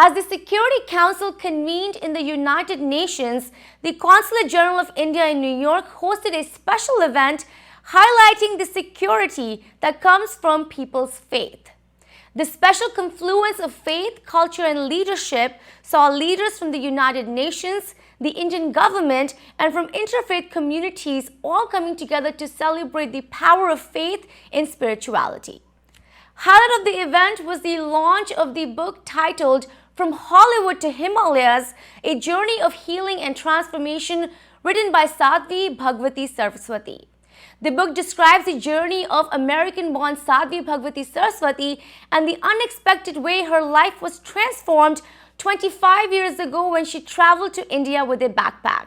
As the Security Council convened in the United Nations, the Consulate General of India in New York hosted a special event highlighting the security that comes from people's faith. The special confluence of faith, culture, and leadership saw leaders from the United Nations, the Indian government, and from interfaith communities all coming together to celebrate the power of faith in spirituality. Highlight of the event was the launch of the book titled From Hollywood to Himalayas, A Journey of Healing and Transformation, written by Sadhvi Bhagwati Saraswati. The book describes the journey of American-born Sadhvi Bhagwati Saraswati and the unexpected way her life was transformed 25 years ago when she traveled to India with a backpack.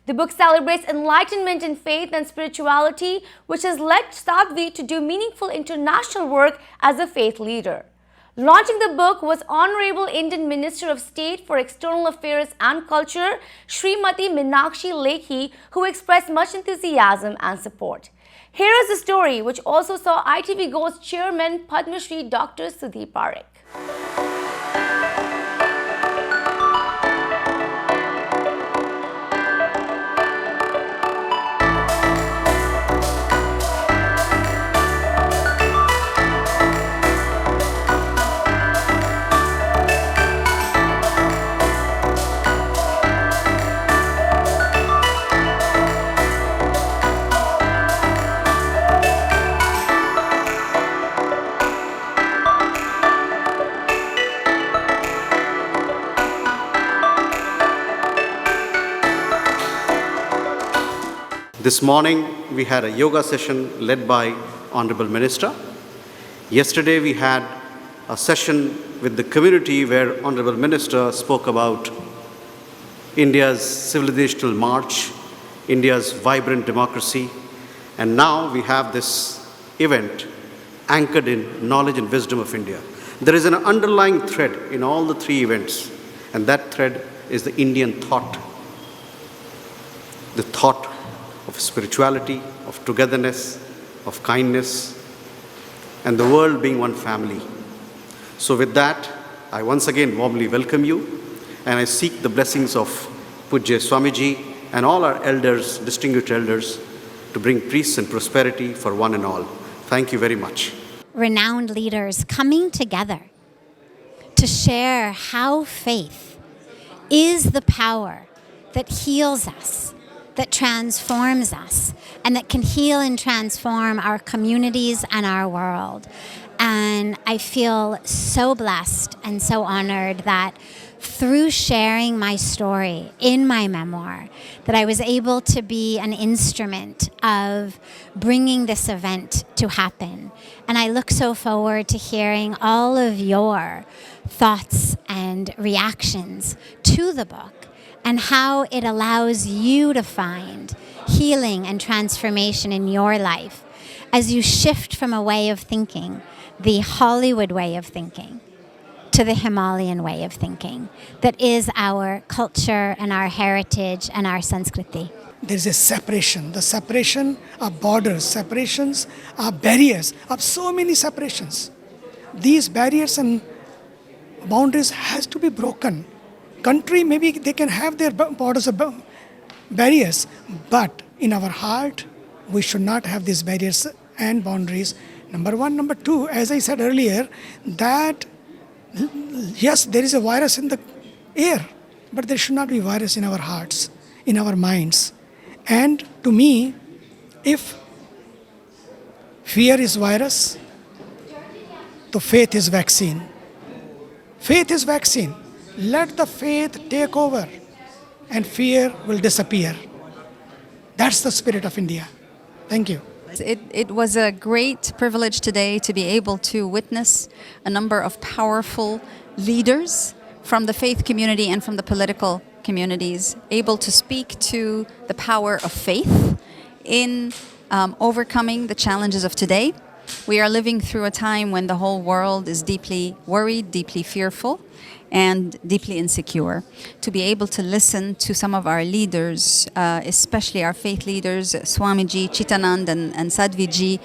The book celebrates enlightenment in faith and spirituality, which has led Sadhvi to do meaningful international work as a faith leader. Launching the book was Honorable Indian Minister of State for External Affairs and Culture, Srimati Meenakashi Lekhi, who expressed much enthusiasm and support. Here is the story, which also saw ITV Go's chairman, Padma Shri Dr. Sudeep Parekh. This morning, we had a yoga session led by Honorable Minister. Yesterday, we had a session with the community where Honorable Minister spoke about India's civilizational march, India's vibrant democracy, and now we have this event anchored in knowledge and wisdom of India. There is an underlying thread in all the three events, and that thread is the Indian thought. The thought of spirituality, of togetherness, of kindness, and the world being one family. So with that, I once again warmly welcome you, and I seek the blessings of Pujya Swamiji and all our elders, distinguished elders, to bring peace and prosperity for one and all. Thank you very much. Renowned leaders coming together to share how faith is the power that heals us, that transforms us, and that can heal and transform our communities and our world. And I feel so blessed and so honored that through sharing my story in my memoir, that I was able to be an instrument of bringing this event to happen. And I look so forward to hearing all of your thoughts and reactions to the book, and how it allows you to find healing and transformation in your life as you shift from a way of thinking, the Hollywood way of thinking, to the Himalayan way of thinking that is our culture and our heritage and our Sanskriti. There's a separation. The separation of borders, separations of barriers, of so many separations. These barriers and boundaries has to be broken. Country, maybe they can have their borders of barriers, but in our heart, we should not have these barriers and boundaries. Number one. Number two, as I said earlier, that yes, there is a virus in the air, but there should not be virus in our hearts, in our minds. And to me, if fear is virus, so faith is vaccine. Faith is vaccine. Let the faith take over and fear will disappear. That's the spirit of India. Thank you. It was a great privilege today to be able to witness a number of powerful leaders from the faith community and from the political communities able to speak to the power of faith in overcoming the challenges of today. We are living through a time when the whole world is deeply worried, deeply fearful, and deeply insecure. To be able to listen to some of our leaders, especially our faith leaders, Swamiji, Chitanand and Sadhviji,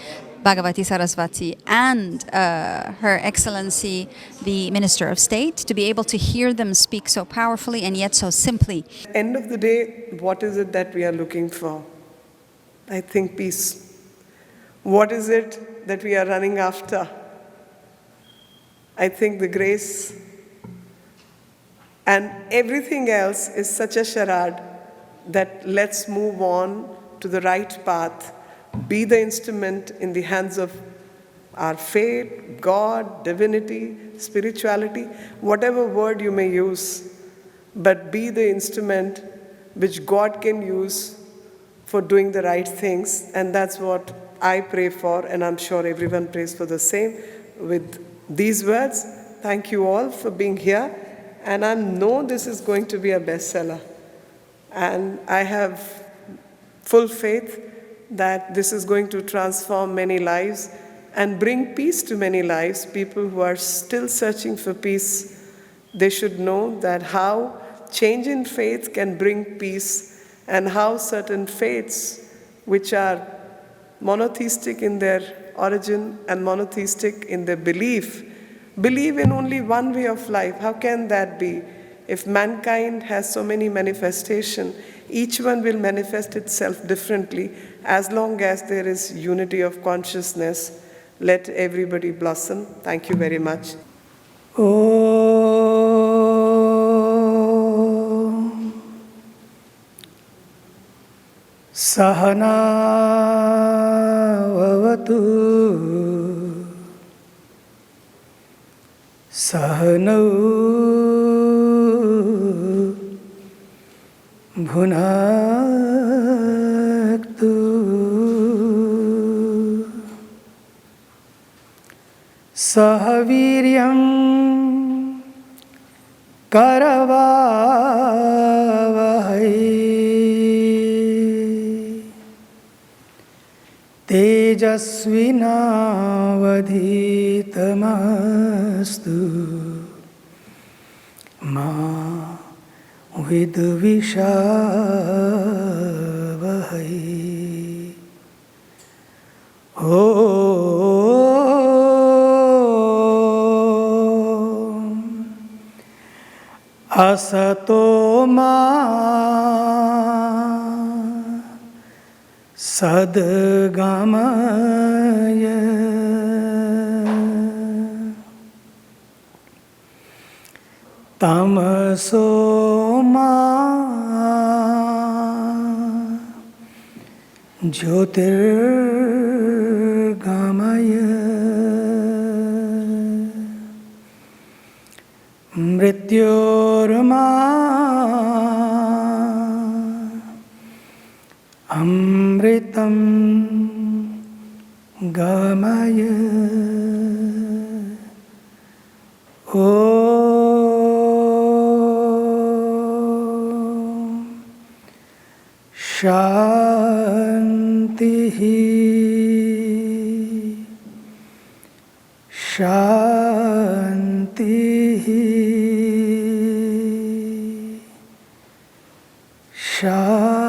Bhagavati Saraswati and Her Excellency the Minister of State, to be able to hear them speak so powerfully and yet so simply. End of the day, what is it that we are looking for? I think peace. What is it that we are running after? I think the grace. And everything else is such a charade that let's move on to the right path, be the instrument in the hands of our faith, God, divinity, spirituality, whatever word you may use, but be the instrument which God can use for doing the right things. And that's what I pray for, and I'm sure everyone prays for the same. With these words, thank you all for being here, and I know this is going to be a bestseller. And I have full faith that this is going to transform many lives and bring peace to many lives. People who are still searching for peace, they should know that how change in faith can bring peace, and how certain faiths which are monotheistic in their origin and monotheistic in their believe in only one way of life. How can that be? If mankind has so many manifestations, each one will manifest itself differently. As long as there is unity of consciousness, let everybody blossom. Thank you very much. Sahana vavatu Sahanau bhunaktu Sahaviryam karavavahai Tejasvinavadhitamastu Ma vidvishavahai. Asato ma sadgamaya tamaso ma jyotirgamaya mrityorma amritam gamaya. Shantihi Shantihi Shantihi